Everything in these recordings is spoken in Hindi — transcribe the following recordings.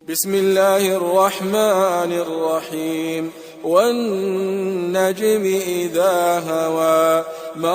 बिस्मिल्लाहिर्रहमानिर्रहीम वन्नज्मि इज़ा हवा मा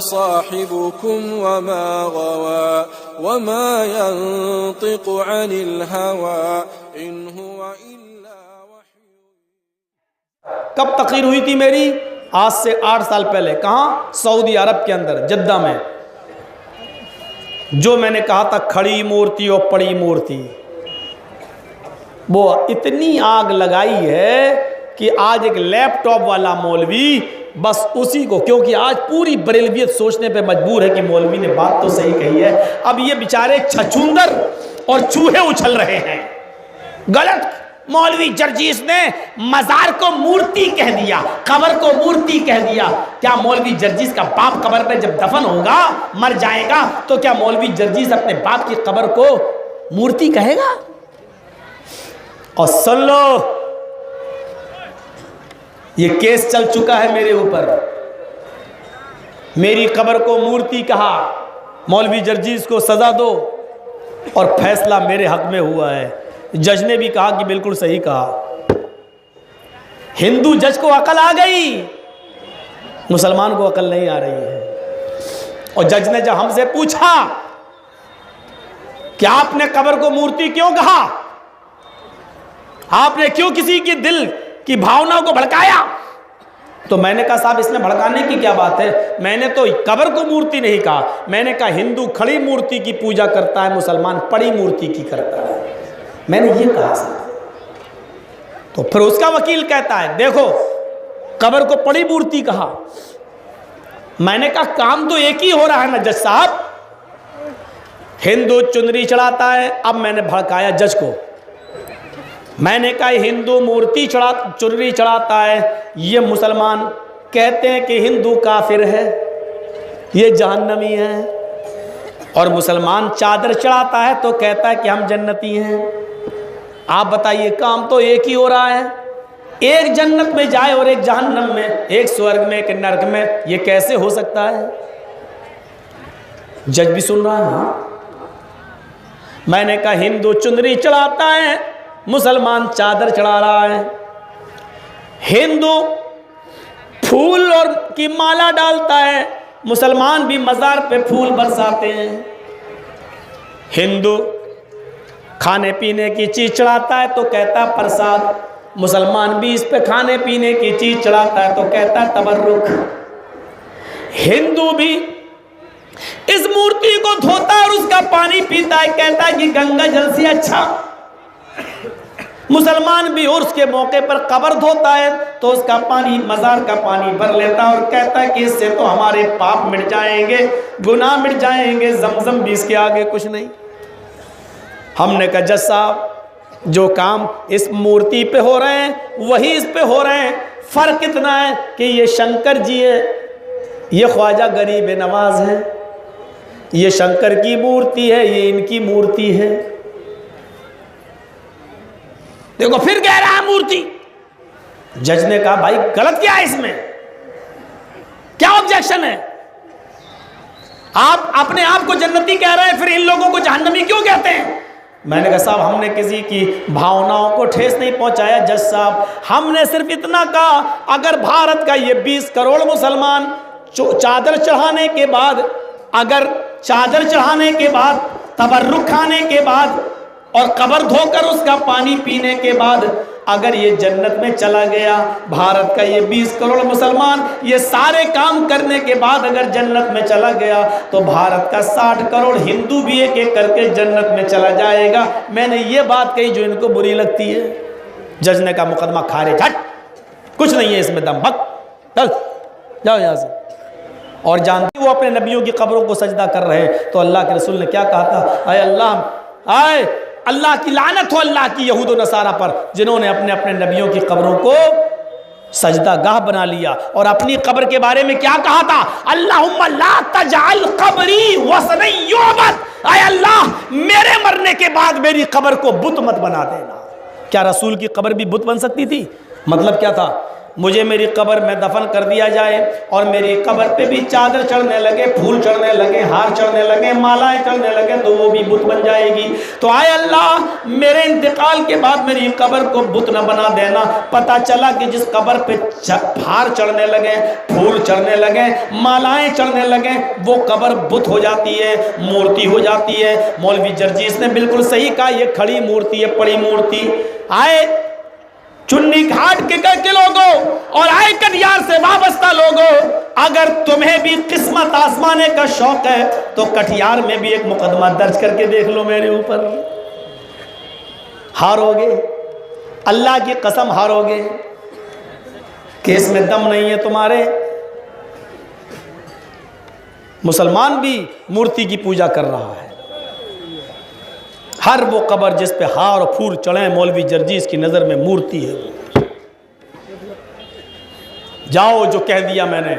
साहिबुकुम वमा गवा वमा यंतिक़ु अनिल हवा इन हुवा इल्ला वह्यु। कब तक़रीर हुई थी मेरी? आज से 8 साल पहले। कहाँ? सऊदी अरब के अंदर, जद्दा में। जो मैंने कहा था खड़ी मूर्ति और पड़ी मूर्ति, वो इतनी आग लगाई है कि आज एक लैपटॉप वाला मौलवी बस उसी को, क्योंकि आज पूरी बरेलवियत सोचने पे मजबूर है कि मौलवी ने बात तो सही कही है। अब ये बेचारे छछूंदर और चूहे उछल रहे हैं। गलत, मौलवी जर्जीस ने मजार को मूर्ति कह दिया, कब्र को मूर्ति कह दिया। क्या मौलवी जर्जीस का बाप कब्र में जब दफन होगा, मर जाएगा, तो क्या मौलवी जर्जीस अपने बाप की कब्र को मूर्ति कहेगा? और सुन लो, ये केस चल चुका है मेरे ऊपर। मेरी कब्र को मूर्ति कहा, मौलवी जर्जीस को सजा दो, और फैसला मेरे हक में हुआ है। जज ने भी कहा कि बिल्कुल सही कहा। हिंदू जज को अकल आ गई, मुसलमान को अकल नहीं आ रही है। और जज ने जब हमसे पूछा कि आपने कब्र को मूर्ति क्यों कहा, आपने क्यों किसी की दिल की भावनाओं को भड़काया, तो मैंने कहा साहब इसमें भड़काने की क्या बात है। मैंने तो कब्र को मूर्ति नहीं कहा, मैंने कहा हिंदू खड़ी मूर्ति की पूजा करता है, मुसलमान पड़ी मूर्ति की करता है, मैंने ये कहा साहब। तो फिर उसका वकील कहता है देखो कब्र को पड़ी मूर्ति कहा। मैंने कहा काम तो एक ही हो रहा है ना जज साहब। हिंदू चुनरी चढ़ाता है, अब मैंने भड़काया जज को। मैंने कहा हिंदू मूर्ति चुनरी चढ़ाता है, ये मुसलमान कहते हैं कि हिंदू काफिर है, ये जहन्नमी है। और मुसलमान चादर चढ़ाता है तो कहता है कि हम जन्नती हैं। आप बताइए काम तो एक ही हो रहा है। एक जन्नत में जाए और एक जहन्नम में, एक स्वर्ग में एक नरक में, ये कैसे हो सकता है? जज भी सुन रहा है ना। मैंने कहा हिंदू चुनरी चढ़ाता है, मुसलमान चादर चढ़ा रहा है। हिंदू फूल और की माला डालता है, मुसलमान भी मजार पे फूल बरसाते हैं। हिंदू खाने पीने की चीज चढ़ाता है तो कहता है प्रसाद, मुसलमान भी इस पे खाने पीने की चीज चढ़ाता है तो कहता है तबर्रुक। हिंदू भी इस मूर्ति को धोता है और उसका पानी पीता है, कहता है कि गंगा जल से अच्छा। मुसलमान भी और उसके मौके पर कब्र धोता है तो उसका पानी, मजार का पानी भर लेता है और कहता है कि इससे तो हमारे पाप मिट जाएंगे, गुनाह मिट जाएंगे, जमजम भी इसके आगे कुछ नहीं। हमने कहा जज साहब जो काम इस मूर्ति पे हो रहे हैं वही इस पे हो रहे हैं। फर्क इतना है कि ये शंकर जी है, ये ख्वाजा गरीब नवाज है। ये शंकर की मूर्ति है, ये इनकी मूर्ति है। देखो फिर कह रहा है मूर्ति। जज ने कहा भाई गलत क्या है इसमें, क्या ऑब्जेक्शन है? आप अपने आप को जन्नती कह रहे हैं, फिर इन लोगों को जहन्नमी क्यों कहते हैं? मैंने कहा साहब हमने किसी की भावनाओं को ठेस नहीं पहुंचाया जज साहब। हमने सिर्फ इतना कहा अगर भारत का ये 20 करोड़ मुसलमान चादर चढ़ाने के बाद, अगर चादर चढ़ाने के बाद, तबर्रुक खाने के बाद और कब्र धोकर उसका पानी पीने के बाद अगर ये जन्नत में चला गया, भारत का ये 20 करोड़ मुसलमान ये सारे काम करने के बाद अगर जन्नत में चला गया, तो भारत का 60 करोड़ हिंदू भी एक एक करके जन्नत में चला जाएगा। मैंने ये बात कही जो इनको बुरी लगती है। जज ने कहा मुकदमा खारिज, हट, कुछ नहीं है इसमें दम, भग चल जाओ यहाँ से। और जानते वो अपने नबियों की कब्रों को सजदा कर रहे हैं, तो अल्लाह के रसूल ने क्या कहा था? आए अल्लाह, आए अल्लाह की लानत हो अल्लाह की यहूद और नसारा पर, जिन्होंने अपने अपने नबियों की कब्रों को सजदा गाह बना लिया। और अपनी कब्र के बारे में क्या कहा था? अल्लाहुम्मा ला तजअल कब्री वसन युअबद, आए अल्लाह मेरे मरने के बाद मेरी कब्र को बुत मत बना देना। क्या रसूल की कब्र भी बुत बन सकती थी? मतलब क्या था? मुझे मेरी कब्र में दफन कर दिया जाए और मेरी कब्र पे भी चादर चढ़ने लगे, फूल चढ़ने लगे, हार चढ़ने लगे, मालाएं चढ़ने लगे, तो वो भी बुत बन जाएगी। तो आए अल्लाह मेरे इंतकाल के बाद मेरी कब्र को बुत न बना देना। पता चला कि जिस कब्र पे हार चढ़ने लगे, फूल चढ़ने लगे, मालाएं चढ़ने लगे, वो कब्र बुत हो जाती है, मूर्ति हो जाती है। मौलवी जर्जीस ने बिल्कुल सही कहा, ये खड़ी मूर्ति है, पड़ी मूर्ति। आए चुन्नी घाट के लोगों और आए कटिहार से वाबस्ता लोगों, अगर तुम्हें भी किस्मत आजमाने का शौक है तो कटिहार में भी एक मुकदमा दर्ज करके देख लो मेरे ऊपर। हारोगे, अल्लाह की कसम हारोगे। केस में दम नहीं है तुम्हारे। मुसलमान भी मूर्ति की पूजा कर रहा है। हर वो कब्र जिस पे हार और फूल चढ़े, मौलवी जर्जीस की नज़र में मूर्ति है। जाओ, जो कह दिया मैंने,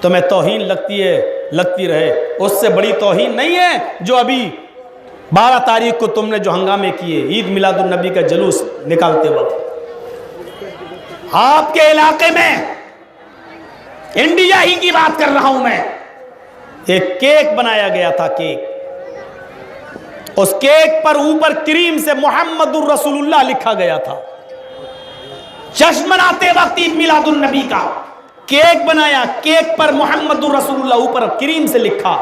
तुम्हें तौहीन लगती है लगती रहे, उससे बड़ी तौहीन नहीं है जो अभी 12 तारीख को तुमने जो हंगामे किए ईद मिलादुन नबी का जुलूस निकालते वक्त। आपके इलाके में, इंडिया ही की बात कर रहा हूं मैं, एक केक बनाया गया था। केक, उस केक पर ऊपर क्रीम से मोहम्मदुर रसूलुल्लाह लिखा गया था। जश्न मनाते वक्त ईद मिलादुन नबी का केक बनाया, केक पर मोहम्मदुर रसूलुल्लाह ऊपर क्रीम से लिखा,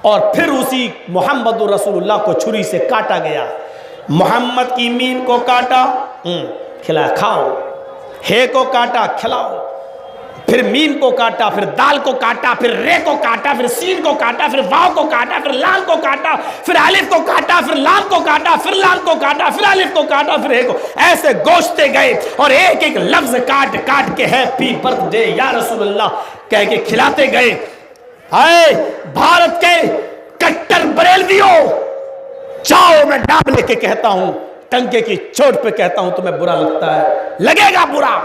और फिर उसी मोहम्मदुर रसूलुल्लाह को छुरी से काटा गया। मोहम्मद की मीम को काटा, खिलाया, खाओ। हे को काटा, खिलाओ। फिर मीम को काटा, फिर दाल को काटा, फिर रे को काटा, फिर सीन को काटा, फिर वाव को काटा, फिर लाल को काटा, फिर अलिफ को काटा, फिर लाम को काटा, फिर लाम को काटा, फिर अलिफ को काटा, फिर हे को। ऐसे गोश्ते गए और एक एक लफ्ज काट काट के हैप्पी बर्थडे या रसूलुल्लाह कह के खिलाते गए। हाय भारत के कट्टर बरेलवियों, जाओ, मैं नाम लेके कहता हूं, टंके की चोट पे कहता हूं, तुम्हें बुरा लगता है, लगेगा बुरा,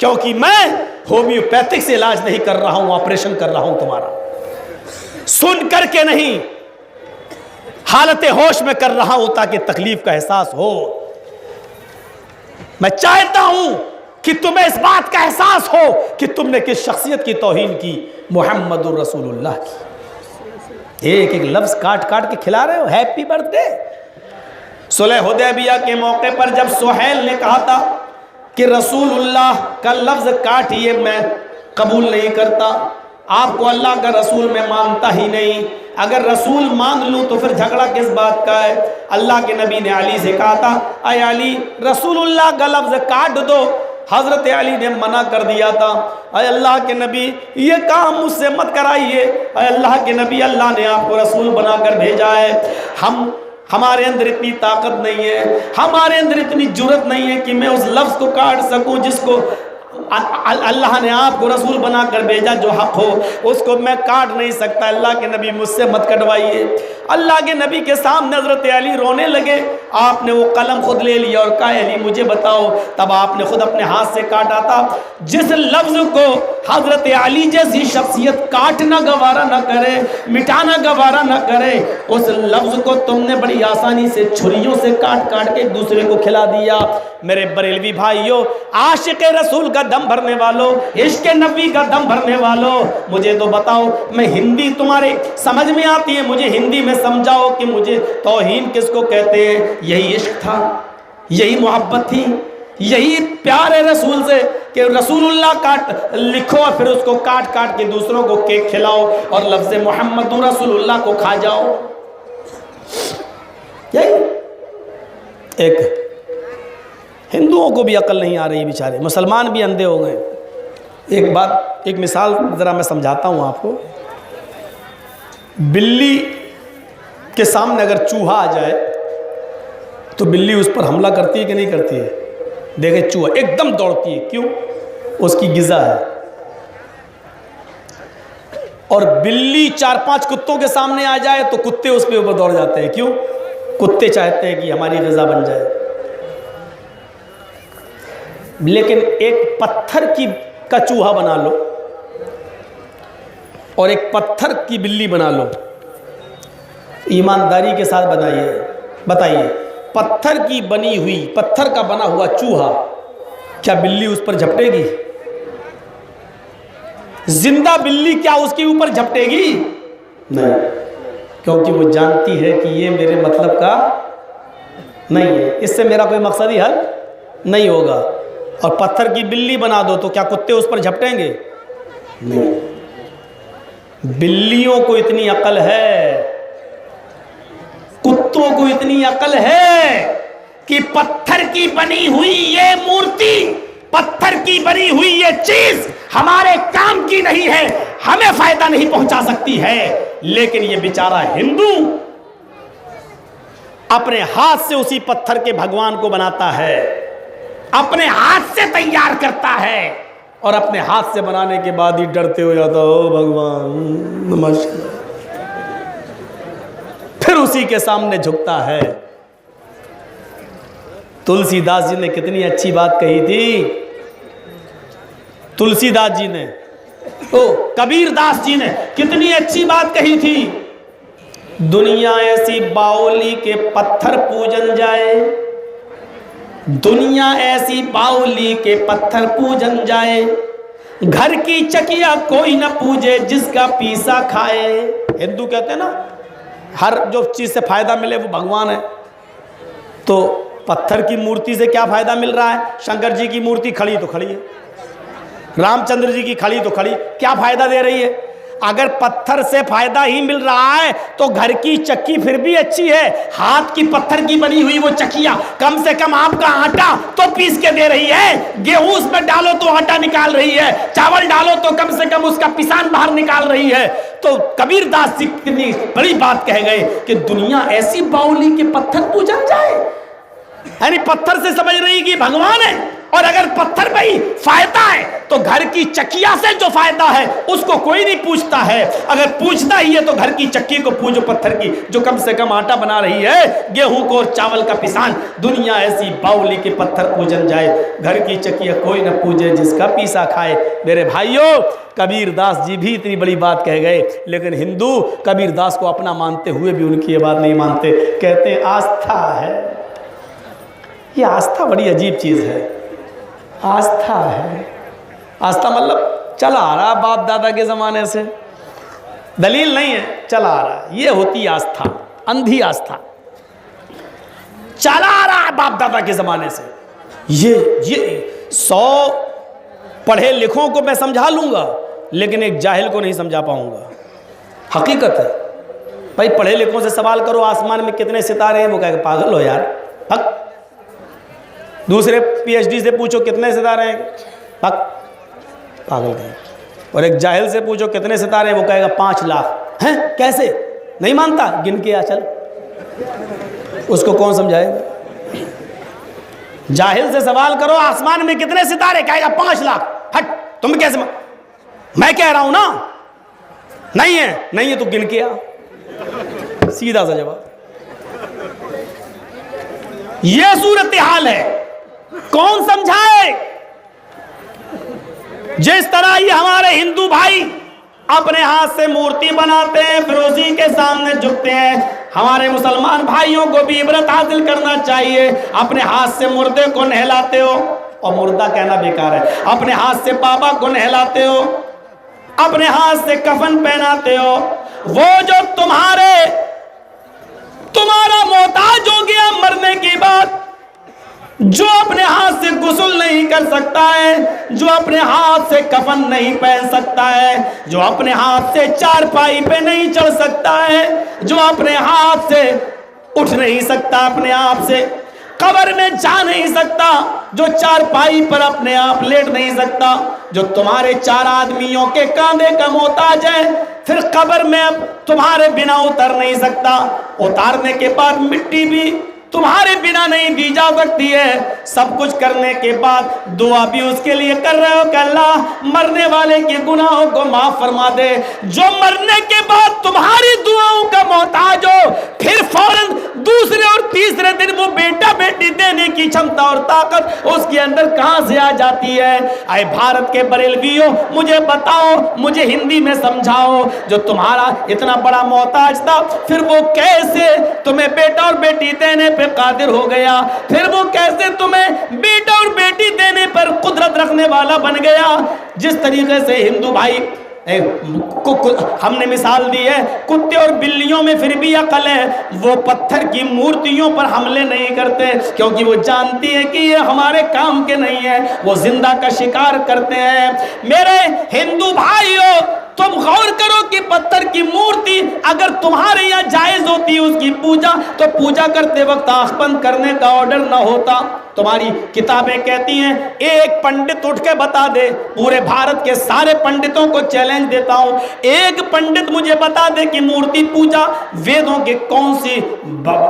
क्योंकि मैं होम्योपैथिक से इलाज नहीं कर रहा हूं, ऑपरेशन कर रहा हूं तुम्हारा। सुन करके नहीं, हालत होश में कर रहा हूं ताकि तकलीफ का एहसास हो। मैं चाहता हूं कि तुम्हें इस बात का एहसास हो कि तुमने किस शख्सियत की तौहीन की, मोहम्मदुर रसूलुल्लाह की। एक एक लफ्ज काट काट के खिला रहे हो, हैप्पी बर्थडे। सुलह हुदैबिया के मौके पर जब सुहैल ने कहा था कि रसूलुल्लाह का लफ्ज काटिए, मैं कबूल नहीं करता, आपको अल्लाह का रसूल मैं मानता ही नहीं, अगर रसूल मान लूँ तो फिर झगड़ा किस बात का है। अल्लाह के नबी ने अली से कहा था, अय अली, रसूलुल्लाह का लफ्ज काट दो। हज़रत अली ने मना कर दिया था, अय अल्लाह के नबी, ये काम मुझसे मत कराइए। अय अल्लाह के नबी, अल्लाह ने आपको रसूल बनाकर भेजा है, हमारे अंदर इतनी ताकत नहीं है, हमारे अंदर इतनी जुर्रत नहीं है कि मैं उस लफ्ज़ को काट सकूं जिसको अल्लाह ने आपको रसूल बनाकर भेजा, जो हक हो उसको मैं काट नहीं सकता। अल्लाह के नबी, मुझसे मत कटवाइए। अल्लाह के नबी के सामने हज़रत अली रोने लगे। आपने वो कलम खुद ले लिया और कहा, अली मुझे बताओ। तब आपने खुद अपने हाथ से काटा था। जिस लफ्ज़ को हज़रत अली जैसी शख्सियत काटना गवारा न करे, मिटाना गवारा न करे, उस लफ्ज़ को तुमने बड़ी आसानी से छुरियों से काट काट के एक दूसरे को खिला दिया। मेरे बरेलवी भाइयों, आशिक रसूल का दम भरने वालों, इश्क नबी का दम भरने वालों, मुझे तो बताओ, मैं हिंदी तुम्हारे समझ में आती है, मुझे हिंदी में समझाओ कि मुझे तौहीन किसको कहते हैं। यही इश्क था, यही मोहब्बत थी, यही प्यार है रसूल से कि रसूलुल्लाह काट लिखो और फिर उसको काट काट के दूसरों को केक खिलाओ और लफ्ज़ मोहम्मद रसूलुल्लाह को खा जाओ। यही एक हिंदुओं को भी अकल नहीं आ रही, बेचारे मुसलमान भी अंधे हो गए। एक बात, एक मिसाल ज़रा मैं समझाता हूँ आपको। बिल्ली के सामने अगर चूहा आ जाए तो बिल्ली उस पर हमला करती है कि नहीं करती है? देखे चूहा एकदम दौड़ती है, क्यों? उसकी गिज़ा है। और बिल्ली 4-5 कुत्तों के सामने आ जाए तो कुत्ते उस पर ऊपर दौड़ जाते हैं, क्यों? कुत्ते चाहते हैं कि हमारी गिज़ा बन जाए। लेकिन एक पत्थर का चूहा बना लो और एक पत्थर की बिल्ली बना लो, ईमानदारी के साथ बताइए, पत्थर की बनी हुई, पत्थर का बना हुआ चूहा क्या बिल्ली उस पर झपटेगी? जिंदा बिल्ली क्या उसके ऊपर झपटेगी? नहीं, क्योंकि वो जानती है कि ये मेरे मतलब का नहीं है, इससे मेरा कोई मकसद ही हल नहीं होगा। और पत्थर की बिल्ली बना दो तो क्या कुत्ते उस पर झपटेंगे? नहीं। बिल्लियों को इतनी अकल है, कुत्तों को इतनी अकल है कि पत्थर की बनी हुई ये मूर्ति, पत्थर की बनी हुई ये चीज हमारे काम की नहीं है, हमें फायदा नहीं पहुंचा सकती है। लेकिन ये बेचारा हिंदू अपने हाथ से उसी पत्थर के भगवान को बनाता है, अपने हाथ से तैयार करता है और अपने हाथ से बनाने के बाद ही डरते हो जाता, ओ भगवान नमस्कार, फिर उसी के सामने झुकता है। तुलसीदास जी ने कितनी अच्छी बात कही थी, तुलसीदास जी ने, कबीरदास जी ने कितनी अच्छी बात कही थी। दुनिया ऐसी बाउली के पत्थर पूजन जाए, दुनिया ऐसी बाउली के पत्थर पूजन जाए, घर की चकिया कोई न पूजे जिसका पीसा खाए। हिंदू कहते हैं ना, हर जो चीज से फायदा मिले वो भगवान है। तो पत्थर की मूर्ति से क्या फायदा मिल रहा है? शंकर जी की मूर्ति खड़ी तो खड़ी है, रामचंद्र जी की खड़ी तो खड़ी, क्या फायदा दे रही है? अगर पत्थर से फायदा ही मिल रहा है तो घर की चक्की फिर भी अच्छी है। हाथ की पत्थर की बनी हुई वो चक्कियां कम से कम आपका आटा तो पीस के दे रही है, गेहूं उसमें डालो तो आटा निकाल रही है, चावल डालो तो कम से कम उसका पिसान बाहर निकाल रही है। तो कबीरदास जी कितनी बड़ी बात कह गए कि दुनिया ऐसी बाउली के पत्थर पूजन जाए, यानी पत्थर से समझ रही कि भगवान है। और अगर पत्थर में ही फायदा है तो घर की चक्किया से जो फायदा है उसको कोई नहीं पूछता है। अगर पूछता ही है तो घर की चक्की को पूजो, पत्थर की जो कम से कम आटा बना रही है, गेहूं को और चावल का पिसान। दुनिया ऐसी बाउली के पत्थर पूजन जाए, घर की चक्किया कोई न पूजे जिसका पीसा खाए। मेरे भाइयों, कबीरदास जी भी इतनी बड़ी बात कह गए, लेकिन हिंदू कबीरदास को अपना मानते हुए भी उनकी ये बात नहीं मानते। कहते हैं आस्था है। ये आस्था बड़ी अजीब चीज है। आस्था है, आस्था मतलब चला आ रहा बाप दादा के जमाने से, दलील नहीं है, चला आ रहा, ये होती आस्था, अंधी आस्था। चला आ रहा बाप दादा के जमाने से, ये 100 पढ़े लिखों को मैं समझा लूंगा, लेकिन एक जाहिल को नहीं समझा पाऊंगा। हकीकत है भाई, पढ़े लिखों से सवाल करो आसमान में कितने सितारे हैं, वो कहेगा पागल हो यार, हक। दूसरे पीएचडी से पूछो कितने सितारे हैं, हक, पागल कहें। और एक जाहिल से पूछो कितने सितारे हैं, वो कहेगा 5 लाख। हैं कैसे? नहीं मानता, गिन के आ चल। उसको कौन समझाएगा? जाहिल से सवाल करो आसमान में कितने सितारे, कहेगा 5 लाख। हट, तुम कैसे? मैं कह रहा हूं ना, नहीं है, नहीं है तो गिन के आ, सीधा सा जवाब। यह सूरत हाल है, कौन समझाए? जिस तरह ये हमारे हिंदू भाई अपने हाथ से मूर्ति बनाते हैं, फिर उसी के सामने झुकते हैं। हमारे मुसलमान भाइयों को भी इबरत हासिल करना चाहिए। अपने हाथ से मुर्दे को नहलाते हो, और मुर्दा कहना बेकार है, अपने हाथ से बाबा को नहलाते हो, अपने हाथ से कफन पहनाते हो। वो जो तुम्हारा मोहताज हो गया मरने के बाद, जो अपने हाथ से गुस्ल नहीं कर सकता है, जो अपने हाथ से कफन नहीं पहन सकता है, जो अपने हाथ से चारपाई पे नहीं चढ़ सकता है, जो अपने हाथ से उठ नहीं सकता, अपने आप से कब्र में जा नहीं सकता, जो चारपाई पर अपने आप लेट नहीं सकता, जो तुम्हारे 4 आदमियों के कांधे का मोहताज है, फिर कब्र में अब तुम्हारे बिना उतर नहीं सकता, उतारने के बाद मिट्टी भी तुम्हारे बिना नहीं दी जा सकती है। सब कुछ करने के बाद दुआ भी उसके लिए कर रहे हो कि अल्लाह मरने वाले के गुनाहों को माफ फरमा दे। जो मरने के बाद तुम्हारी दुआओं का मोहताज हो, फिर फौरन दूसरे और तीसरे दिन वो बेटा बेटी देने की क्षमता और ताकत उसके अंदर कहां से आ जाती है? आए भारत के बरेलवियों, मुझे बताओ, मुझे हिंदी में समझाओ, जो तुम्हारा इतना बड़ा मोहताज था, फिर वो कैसे तुम्हें बेटा और बेटी देने पे पे कादिर हो गया, फिर वो कैसे तुम्हें बेटा और बेटी देने पर कुदरत रखने वाला बन गया। जिस तरीके से हिंदू भाई हमने मिसाल दी है, कुत्ते और बिल्लियों में फिर भी अकल है, वो पत्थर की मूर्तियों पर हमले नहीं करते क्योंकि वो जानती है कि ये हमारे काम के नहीं है, वो जिंदा का शिकार करते हैं। मेरे हिंदू भाइयों, तुम गौर करो कि पत्थर की मूर्ति अगर तुम्हारे यहाँ जायज होती उसकी पूजा, तो पूजा करते वक्त आंख बंद करने का ऑर्डर ना होता। तुम्हारी किताबें कहती हैं एक पंडित उठ के बता दे, पूरे भारत के सारे पंडितों को चैलेंज देता हूं, एक पंडित मुझे बता दे कि मूर्ति पूजा वेदों के कौन सी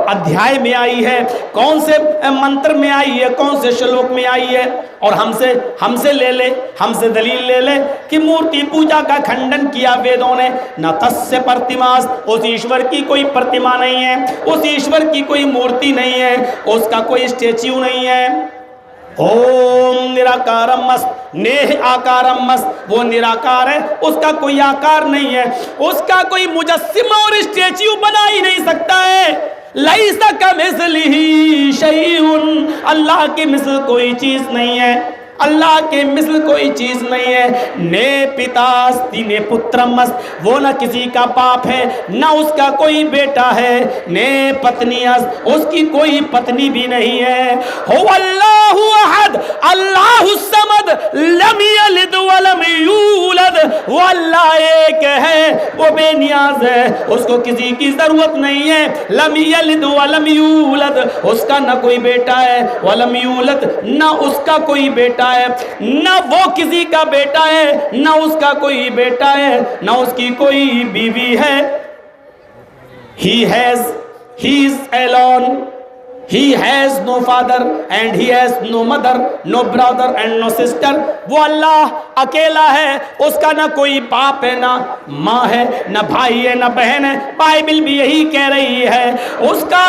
अध्याय में आई है, कौन से मंत्र में आई है, कौन से श्लोक में आई है, और हमसे ले ले, हमसे दलील ले ले कि मूर्ति पूजा का खंडन किया वेदों ने। न तस्य प्रतिमास, उस ईश्वर की कोई प्रतिमा नहीं है, उस ईश्वर की कोई मूर्ति नहीं है, उसका कोई स्टेच्यू नहीं है। ओम निराकारम मस्त नेह आकारम मस्त, वो निराकार है, उसका कोई आकार नहीं है, उसका कोई मुजस्सिमा और स्टेच्यू बना ही नहीं सकता है। लैसा कमिस्लिही शैउन, अल्लाह की मिसल कोई चीज नहीं है, अल्लाह के मिसल कोई चीज नहीं है। ने पितास्ति ने पुत्रमस्त, वो न किसी का बाप है, न उसका कोई बेटा है। ने पत्नीअस्त, उसकी कोई पत्नी भी नहीं है। हो अल्लाहु अहद अल्लाहु समद लम यलिद व लम यूलद, वो अल्लाह एक है, वो बेनियाज है, उसको किसी की जरूरत नहीं है। लम यलिद व लम यूलद, उसका न कोई बेटा है, व लम यूलद, न उसका कोई बेटा है, न वो किसी का बेटा है, न उसका कोई बेटा है, न उसकी कोई बीवी है। He is alone. He has no father and he has no mother, no brother and no sister. वो अल्लाह अकेला है, उसका ना कोई बाप है, ना माँ है, ना भाई है, ना बहन है। बाइबल भी यही कह रही है, उसका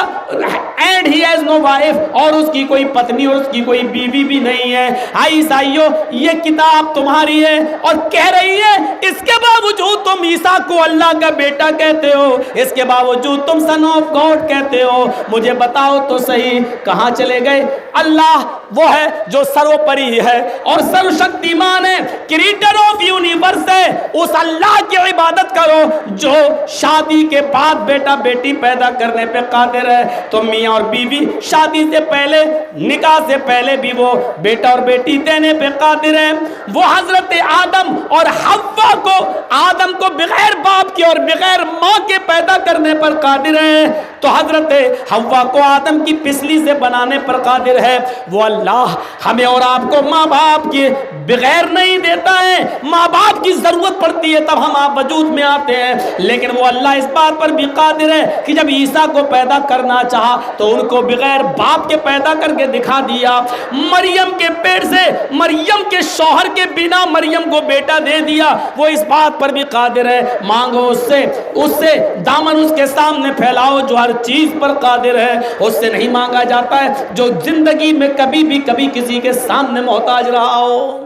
and he has no wife, और उसकी कोई पत्नी और उसकी कोई बीवी भी नहीं है। आई ईसाइयों, ये किताब तुम्हारी है और कह रही है, इसके बावजूद तुम ईसा को अल्लाह का बेटा कहते हो, इसके बावजूद तुम सन ऑफ गॉड कहते हो। मुझे बताओ तो सही, कहां चले गए? अल्लाह वो है जो सर्वोपरि है और सर्वशक्तिमान है, क्रिएटर ऑफ यूनिवर्स है। उस अल्लाह की इबादत करो जो शादी के बाद बेटा बेटी पैदा करने पे कादिर है। तो मियाँ और बीवी शादी से पहले, निकाह से पहले भी वो बेटा और बेटी देने पे कादिर है। वो हजरत आदम और हव्वा को, आदम को बगैर बाप के और बगैर माँ के पैदा करने पर कादिर है, तो हजरत हव्वा को आदम की पिसली से बनाने पर कादिर है। वो अल्लाह हमें और आपको माँ बाप के बगैर नहीं देता है, माँ बाप की जरूरत पड़ती है तब हम आप वजूद में आते हैं। लेकिन वो अल्लाह इस बात पर भी कादिर है कि जब ईसा को पैदा करना चाहा तो उनको बगैर बाप के पैदा करके दिखा दिया। मरियम के पेट से, मरियम के शौहर के बिना मरियम को बेटा दे दिया। वो इस बात पर भी कादिर है, मांगो उससे, उससे दामन उसके सामने फैलाओ जो हर चीज पर कादिर है। उससे नहीं मांगा जाता है जो जिंदगी में कभी भी कभी किसी के सामने मोहताज रहा हो।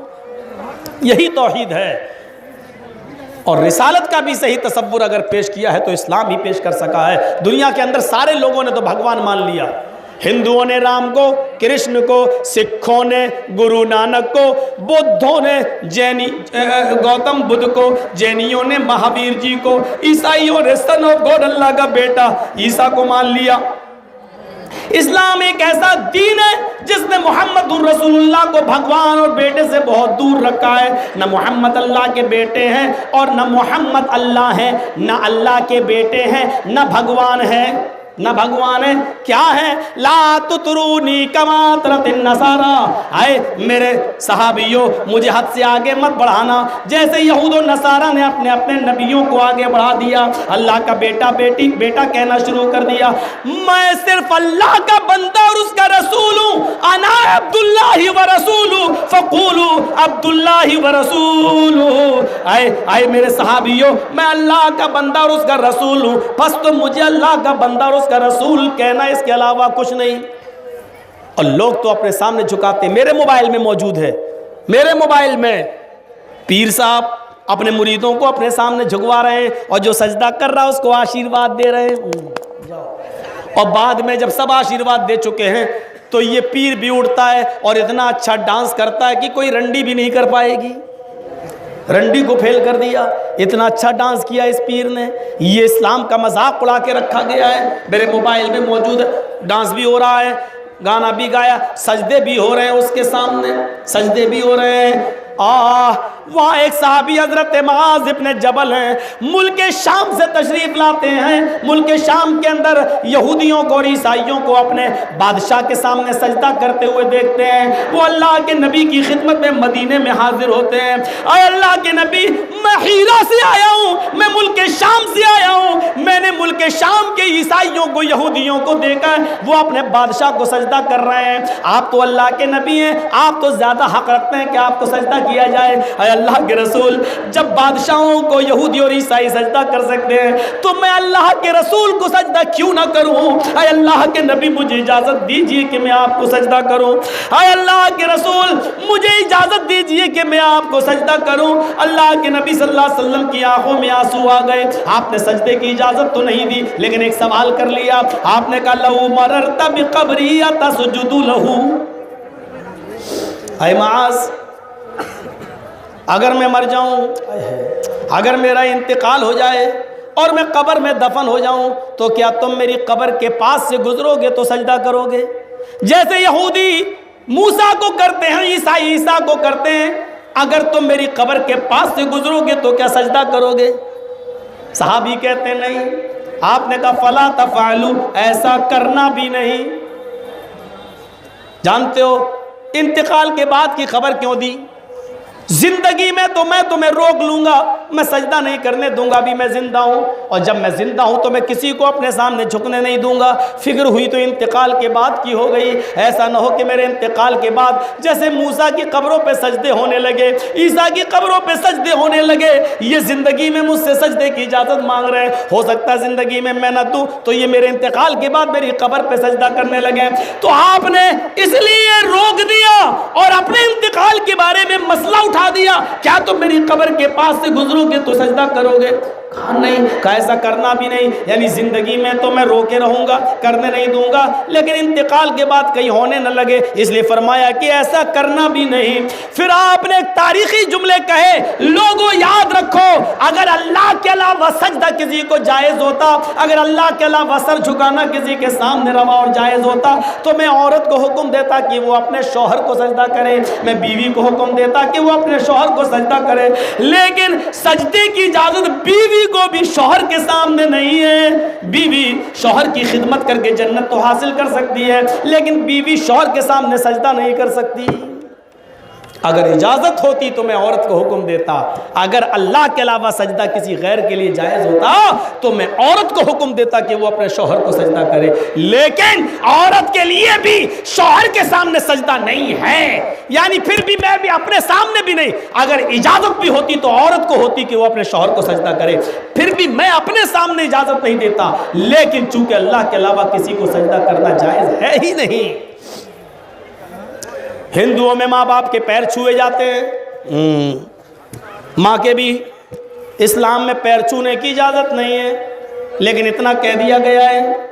यही तौहीद है। और रिसालत का भी सही तसव्वुर अगर पेश किया है तो इस्लाम ही पेश कर सका है। दुनिया के अंदर सारे लोगों ने तो भगवान मान लिया। हिंदुओं ने राम को, कृष्ण को, सिखों ने गुरु नानक को, बुद्धों ने गौतम बुद्ध को, जैनियों ने महावीर जी को, ईसाइयों ने सन ऑफ गॉड अल्लाह का बेटा ईसा को मान लिया। इस्लाम एक ऐसा दीन है जिसने मोहम्मद रसूलुल्लाह को भगवान और बेटे से बहुत दूर रखा है। न मोहम्मद अल्लाह के बेटे हैं और न मोहम्मद अल्लाह है, न अल्लाह के बेटे हैं, न भगवान है, न भगवान है। क्या है? ला तुतरूनी कमा तरतिन नसारा। आए मेरे सहाबियों, मुझे हद से आगे मत बढ़ाना। जैसे यहूद और नसारा ने अपने अपने नबियों को आगे बढ़ा दिया, अल्लाह का बेटा बेटी बेटा कहना शुरू कर दिया। मैं सिर्फ अल्लाह का बंदा और उसका रसूल हूँ। अना अब्दुल्लाहि व रसूलु फक़ूलु अब्दुल्लाहि व रसूलु। आए मेरे सहाबियों, मैं अल्लाह का बंदा और उसका रसूल हूँ, बस तो मुझे अल्लाह का बंदा और उसका रसूल कहना, इसके अलावा कुछ नहीं। और लोग तो अपने सामने झुकाते, मेरे मोबाइल में मौजूद है, मेरे मोबाइल में पीर साहब अपने मुरीदों को अपने सामने झुकवा रहे हैं और जो सजदा कर रहा है उसको आशीर्वाद दे रहे हैं। और बाद में जब सब आशीर्वाद दे चुके हैं तो ये पीर भी उड़ता है और इतना अच्छा डांस करता है कि कोई रंडी भी नहीं कर पाएगी। रंडी को फेल कर दिया, इतना अच्छा डांस किया इस पीर ने। ये इस्लाम का मजाक उड़ा के रखा गया है। मेरे मोबाइल में मौजूद है, डांस भी हो रहा है, गाना भी गाया, सजदे भी हो रहे हैं उसके सामने, सजदे भी हो रहे हैं। वहाँ एक साहबी हजरत मुआज़ इब्न जबल हैं, मुल्क शाम से तशरीफ लाते हैं। मुल्क शाम के अंदर यहूदियों को और ईसाइयों को अपने बादशाह के सामने सजदा करते हुए देखते हैं। वो अल्लाह के नबी की खिदमत में मदीने में हाजिर होते हैं। अरे अल्लाह के नबी, मैं हीरा से आया हूँ, मैं मुल्क शाम से आया हूँ। मैंने मुल्क शाम के ईसाइयों को, यहूदियों को देखा, वो अपने बादशाह को सजदा कर रहे हैं। आप तो अल्लाह के नबी हैं, आप तो ज़्यादा हक रखते हैं कि आपको सजदा किया जाए। अल्लाह के रसूल, जब बादशाहों को यहूदी और ईसाई सजदा कर सकते हैं तो मैं अल्लाह के रसूल को सजदा क्यों ना करूं? अल्लाह के नबी, मुझे इजाजत दीजिए कि मैं आपको सजदा करूं। अल्लाह के रसूल, मुझे इजाजत दीजिए कि मैं आपको सजदा करूं। अल्लाह के नबी सल्लल्लाहु अलैहि वसल्लम की आंखों में आंसू आ गए। आपने सजदे की इजाजत तो नहीं दी, लेकिन एक सवाल कर लिया। आपने कहा, लहू मररता बिक़ब्री तसजुदु लहू। ऐ मुआज़, अगर मैं मर जाऊं, अगर मेरा इंतकाल हो जाए और मैं कब्र में दफन हो जाऊं, तो क्या तुम मेरी कब्र के पास से गुजरोगे तो सजदा करोगे? जैसे यहूदी मूसा को करते हैं, ईसाई ईसा को करते हैं, अगर तुम मेरी कब्र के पास से गुजरोगे तो क्या सजदा करोगे? सहाबी कहते हैं नहीं। आपने कहा, फला तफअलू, ऐसा करना भी नहीं। जानते हो इंतकाल के बाद की खबर क्यों दी? जिंदगी में तो मैं तुम्हें रोक लूंगा, मैं सजदा नहीं करने दूंगा, अभी मैं जिंदा हूं, और जब मैं जिंदा हूं तो मैं किसी को अपने सामने झुकने नहीं दूंगा। फिक्र हुई तो इंतकाल के बाद की हो गई। ऐसा ना हो कि मेरे इंतकाल के बाद जैसे मूसा की कब्रों पे सजदे होने लगे, ईसा की कब्रों पे सजदे होने लगे, ये जिंदगी में मुझसे सजदे की इजाजत मांग रहे हैं। हो सकता है जिंदगी में मैं न दूं तो ये मेरे इंतकाल के बाद मेरी कब्र पे सजदा करने लगे। तो आपने इसलिए रोक दिया और अपने इंतकाल के बारे में मसला उठा दिया, क्या तुम मेरी कब्र के पास से गुजरोगे तो सजदा करोगे? कहा नहीं, कहा ऐसा करना भी नहीं। यानी जिंदगी में तो मैं रोके रहूंगा, करने नहीं दूंगा, लेकिन इंतकाल के बाद कहीं होने न लगे, इसलिए फरमाया कि ऐसा करना भी नहीं। फिर आपने एक तारीखी जुमले कहे, लोगों याद रखो, अगर अल्लाह के अलावा सजदा किसी को जायज होता, अगर अल्लाह के अलावा सर झुकाना किसी के सामने रवा और जायज होता, तो मैं औरत को हुक्म देता कि वो अपने शौहर को सजदा करे, मैं बीवी को हुक्म देता कि वो अपने शौहर को सजदा करे। लेकिन सजदे की इजाजत बीवी को भी शौहर के सामने नहीं है। बीवी शौहर की खिदमत करके जन्नत तो हासिल कर सकती है, लेकिन बीवी शौहर के सामने सजदा नहीं कर सकती। अगर इजाजत होती तो मैं औरत को हुक्म देता, अगर अल्लाह के अलावा सजदा किसी गैर के लिए जायज होता तो मैं औरत को हुक्म देता कि वो अपने शौहर को सजदा करे। लेकिन औरत के लिए भी शौहर के सामने सजदा नहीं है, यानी फिर भी मैं भी अपने सामने भी नहीं, अगर इजाजत भी होती तो औरत को होती कि वो अपने शौहर को सजदा करे, फिर भी मैं अपने सामने इजाजत नहीं देता। लेकिन चूंकि अल्लाह के अलावा किसी को सजदा करना जायज है ही नहीं। हिंदुओं में माँ बाप के पैर छुए जाते हैं, माँ के भी। इस्लाम में पैर छूने की इजाज़त नहीं है, लेकिन इतना कह दिया गया है,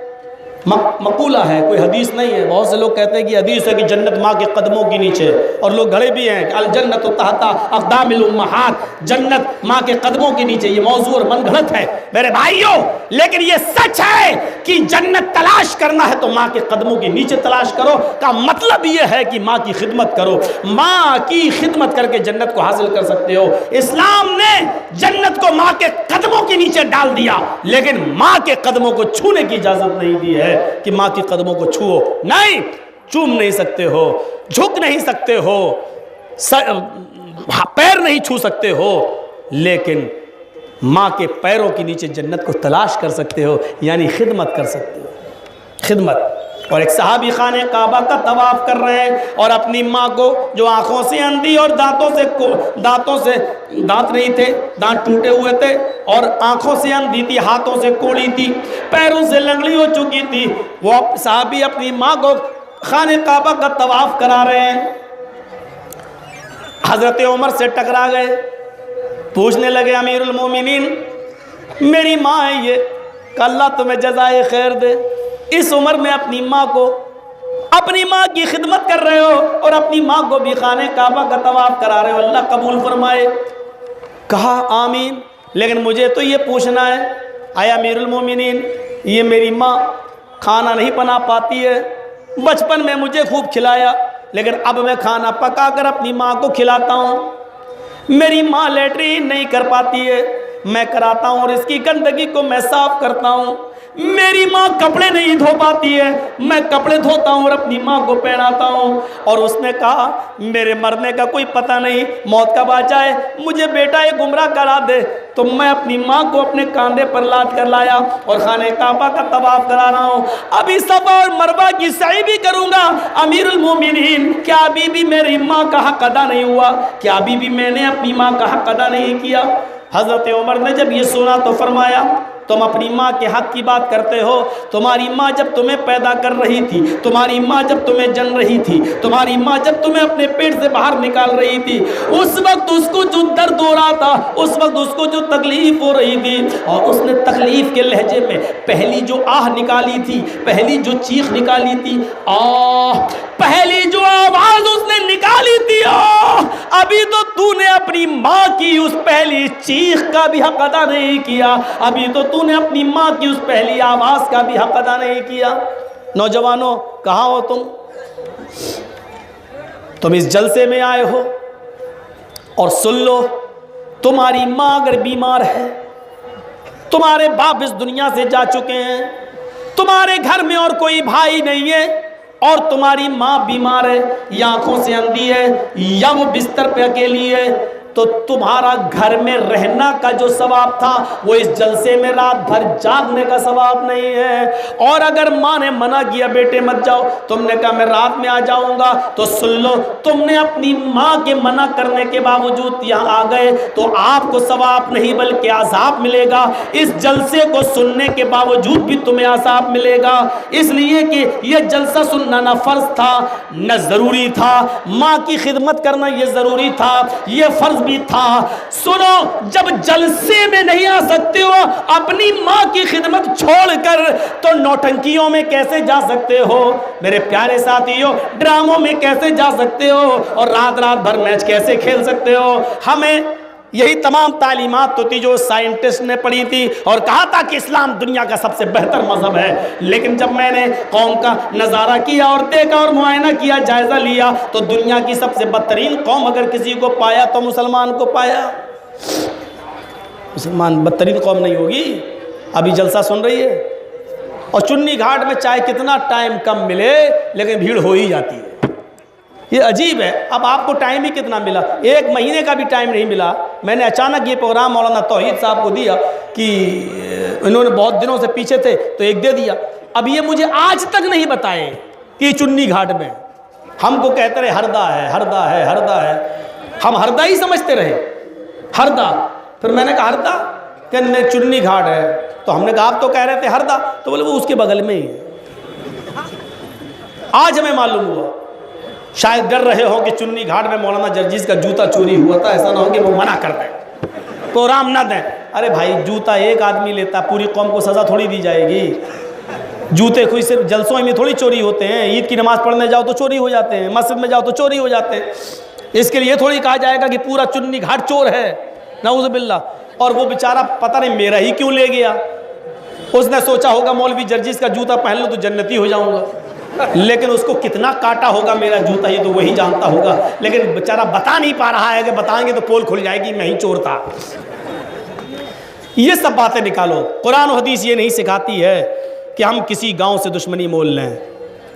मकूला है, कोई हदीस नहीं है। बहुत से लोग कहते हैं कि हदीस है कि जन्नत माँ के कदमों के नीचे, और लोग घड़े भी हैं कि अल जन्नत तहता अक़दामिल उम्महात, जन्नत माँ के कदमों के नीचे। ये मौजू और मनगढ़ंत है मेरे भाइयों, लेकिन ये सच है कि जन्नत तलाश करना है तो माँ के कदमों के नीचे तलाश करो, का मतलब ये है कि माँ की खिदमत करो, माँ की खिदमत करके जन्नत को हासिल कर सकते हो। इस्लाम ने जन्नत को माँ के कदमों के नीचे डाल दिया, लेकिन माँ के कदमों को छूने की इजाजत नहीं दी है कि माँ के कदमों को छुओ। नहीं, चूम नहीं सकते हो, झुक नहीं सकते हो, पैर नहीं छू सकते हो, लेकिन माँ के पैरों के नीचे जन्नत को तलाश कर सकते हो, यानी खिदमत कर सकते हो, खिदमत। और एक सहाबी खाने काबा का तवाफ कर रहे हैं और अपनी माँ को, जो आंखों से अंधी और दांतों से दांत नहीं थे, दांत टूटे हुए थे, और आंखों से अंधी थी, हाथों से कोड़ी थी, पैरों से लंगड़ी हो चुकी थी, वो सहाबी अपनी माँ को खाने काबा का तवाफ करा रहे हैं। हजरत उमर से टकरा गए, पूछने लगे, अमीरुल मोमिनीन, मेरी माँ है ये, अल्लाह तुम्हें जज़ाए खैर दे, इस उम्र में अपनी माँ को, अपनी माँ की खिदमत कर रहे हो और अपनी माँ को भी खाने काबा का तवाफ करा रहे हो। अल्लाह कबूल फरमाए। कहा आमीन। लेकिन मुझे तो ये पूछना है, आया अमीरुल मोमिनीन, ये मेरी माँ खाना नहीं बना पाती है, बचपन में मुझे खूब खिलाया, लेकिन अब मैं खाना पका कर अपनी माँ को खिलाता हूँ, मेरी माँ लेटरिन नहीं कर पाती है, मैं कराता हूँ और इसकी गंदगी को मैं साफ करता हूँ। मेरी माँ कपड़े नहीं धो पाती है, मैं कपड़े धोता हूँ और अपनी माँ को पहनाता हूँ। और उसने कहा मेरे मरने का कोई पता नहीं, मौत कब आ जाए, मुझे बेटा ये गुमराह करा दे। तो मैं अपनी माँ को अपने कांधे पर लाद कर लाया और खाने काबा का तवाफ करा रहा हूँ। अभी सफा और मरवा की सई भी करूँगा। अमीरुल मोमिनीन, क्या अभी भी मेरी माँ का हक अदा नहीं हुआ? क्या अभी भी मैंने अपनी माँ का हक अदा नहीं किया? हज़रत उमर ने जब ये सुना तो फरमाया, तुम अपनी माँ के हक की बात करते हो। तुम्हारी माँ जब तुम्हें पैदा कर रही थी, तुम्हारी माँ जब तुम्हें जन रही थी, तुम्हारी माँ जब तुम्हें अपने पेट से बाहर निकाल रही थी, उस वक्त उसको जो दर्द हो रहा था, उस वक्त उसको जो तकलीफ हो रही थी, और उसने तकलीफ के लहजे में पहली जो आह निकाली थी, पहली जो चीख निकाली थी, आह, पहली जो आवाज उसने निकाली थी, आह, अभी तो तूने अपनी माँ की उस पहली चीख का भी हक अदा नहीं किया, अभी तो तूने अपनी माँ की उस पहली आवाज का भी हक अदा नहीं किया। नौजवानों, कहाँ हो तुम इस जलसे में आए हो, और सुन लो, तुम्हारी माँ अगर बीमार है, तुम्हारे बाप इस दुनिया से जा चुके हैं, तुम्हारे घर में और कोई भाई नहीं है, और तुम्हारी माँ बीमार है, या आंखों से अंधी है, या वो बिस्तर पे अकेली है, तो तुम्हारा घर में रहना का जो सवाब था वो इस जलसे में रात भर जागने का सवाब नहीं है। और अगर माँ ने मना किया बेटे मत जाओ, तुमने कहा मैं रात में आ जाऊंगा, तो सुन लो, तुमने अपनी माँ के मना करने के बावजूद यहाँ आ गए तो आपको सवाब नहीं बल्कि आज़ाब मिलेगा। इस जलसे को सुनने के बावजूद भी तुम्हें आज़ाब मिलेगा, इसलिए कि यह जलसा सुनना न फर्ज था न ज़रूरी था, माँ की खिदमत करना यह ज़रूरी था, यह फर्ज भी था। सुनो, जब जलसे में नहीं आ सकते हो अपनी माँ की खिदमत छोड़कर, तो नौटंकियों में कैसे जा सकते हो मेरे प्यारे साथियों, ड्रामों में कैसे जा सकते हो, और रात रात भर मैच कैसे खेल सकते हो? हमें यही तमाम तालीमात तो थी जो साइंटिस्ट ने पढ़ी थी और कहा था कि इस्लाम दुनिया का सबसे बेहतर मजहब है। लेकिन जब मैंने कौम का नज़ारा किया और देखा और मुआयना किया, जायज़ा लिया, तो दुनिया की सबसे बदतरीन कौम अगर किसी को पाया तो मुसलमान को पाया। मुसलमान बदतरीन कौम नहीं होगी? अभी जलसा सुन रही है, और चुन्नी घाट में चाहे कितना टाइम कम मिले लेकिन भीड़ हो ही जाती है। ये अजीब है। अब आपको टाइम ही कितना मिला, 1 महीने का भी टाइम नहीं मिला। मैंने अचानक ये प्रोग्राम मौलाना तौहीद साहब को दिया कि इन्होंने बहुत दिनों से पीछे थे तो एक दे दिया। अब ये मुझे आज तक नहीं बताए कि चुन्नी घाट में, हमको कहते रहे हरदा है, हरदा है, हरदा है, हम हरदा ही समझते रहे, हरदा। फिर मैंने कहा हरदा, कहने चुन्नी घाट है। तो हमने कहा आप तो कह रहे थे हरदा, तो बोले वो उसके बगल में ही है। आज हमें मालूम हुआ, शायद डर रहे हो कि चुन्नी घाट में मौलाना जर्जीस का जूता चोरी हुआ था, ऐसा ना हो कि वो मना कर दें, प्रोग्राम ना दें। अरे भाई, जूता एक आदमी लेता, पूरी कौम को सज़ा थोड़ी दी जाएगी। जूते कोई सिर्फ जलसों में थोड़ी चोरी होते हैं, ईद की नमाज़ पढ़ने जाओ तो चोरी हो जाते हैं, मस्जिद में जाओ तो चोरी हो जाते हैं। इसके लिए थोड़ी कहा जाएगा कि पूरा चुन्नी घाट चोर है, नाउज़ुबिल्लाह। और वो बेचारा पता नहीं मेरा ही क्यों ले गया, उसने सोचा होगा मौलवी जर्जीस का जूता पहन लो तो जन्नती हो जाऊँगा, लेकिन उसको कितना काटा होगा मेरा जूता ये तो वही जानता होगा। लेकिन बेचारा बता नहीं पा रहा है कि बताएंगे तो पोल खुल जाएगी, मैं ही चोर था। ये सब बातें निकालो। कुरान और हदीस ये नहीं सिखाती है कि हम किसी गांव से दुश्मनी मोल लें।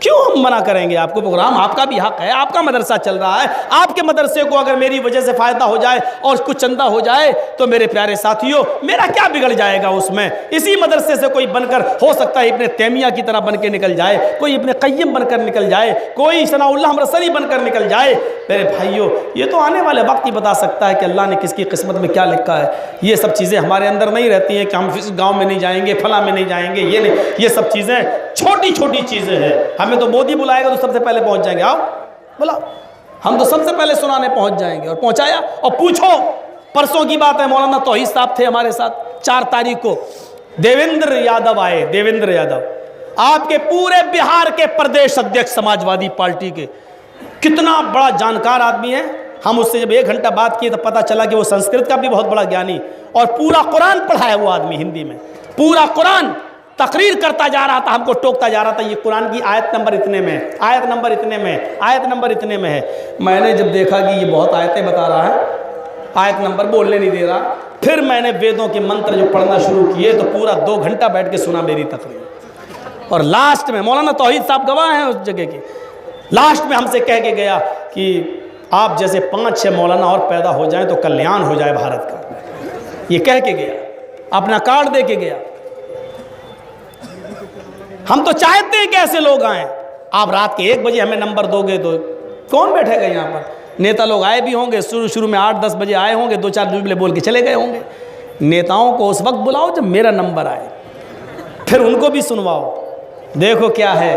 क्यों हम मना करेंगे आपको? प्रोग्राम आपका भी हक है, आपका मदरसा चल रहा है, आपके मदरसे को अगर मेरी वजह से फ़ायदा हो जाए और कुछ चंदा हो जाए तो मेरे प्यारे साथियों मेरा क्या बिगड़ जाएगा उसमें? इसी मदरसे से कोई बनकर हो सकता है इब्ने तैमिया की तरह बन के निकल जाए, कोई इब्ने क़य्यिम बनकर निकल जाए, कोई सनाउल्लाह हमरसली बनकर निकल जाए। मेरे भाइयों, ये तो आने वाले वक्त ही बता सकता है कि अल्लाह ने किसकी किस्मत में क्या लिखा है। ये सब चीज़ें हमारे अंदर नहीं रहती हैं कि हम इस गाँव में नहीं जाएंगे, फला में नहीं जाएंगे, ये नहीं, ये सब चीज़ें छोटी छोटी चीज़ें हैं। हमें तो मोदी बुलाएगा तो सबसे पहले पहुंच जाएंगे, आओ बुलाओ, हम तो सबसे पहले सुनाने पहुंच जाएंगे। और पहुंचाया, और पूछो, परसों की बात है, मौलाना तौहीद साहब थे हमारे साथ 4 तारीख को, देवेंद्र यादव आए, देवेंद्र यादव। आपके पूरे बिहार के प्रदेश अध्यक्ष समाजवादी पार्टी के, कितना बड़ा जानकार आदमी है। हम उससे जब 1 घंटा बात किए तो पता चला कि वो संस्कृत का भी बहुत बड़ा ज्ञानी, और पूरा कुरान पढ़ा है वो आदमी हिंदी में, पूरा कुरान तकरीर करता जा रहा था, हमको टोकता जा रहा था, ये कुरान की आयत नंबर इतने में, आयत नंबर इतने में, आयत नंबर इतने में है। मैंने जब देखा कि ये बहुत आयतें बता रहा है, आयत नंबर बोलने नहीं दे रहा, फिर मैंने वेदों के मंत्र जो पढ़ना शुरू किए तो पूरा 2 घंटा बैठ के सुना मेरी तकरीर। और लास्ट में मौलाना तौहीद साहब गवाह हैं उस जगह के, लास्ट में हमसे कह के गया कि आप जैसे 5-6 मौलाना और पैदा हो जाएं तो कल्याण हो जाए भारत का। ये कह के गया, अपना कार्ड दे के गया। हम तो चाहते हैं कि ऐसे लोग आएं। आप रात के 1 बजे हमें नंबर दोगे तो कौन बैठेगा यहाँ पर? नेता लोग आए भी होंगे, शुरू में 8-10 बजे आए होंगे, 2-4 जुमले बोल के चले गए होंगे। नेताओं को उस वक्त बुलाओ जब मेरा नंबर आए, फिर उनको भी सुनवाओ। देखो क्या है,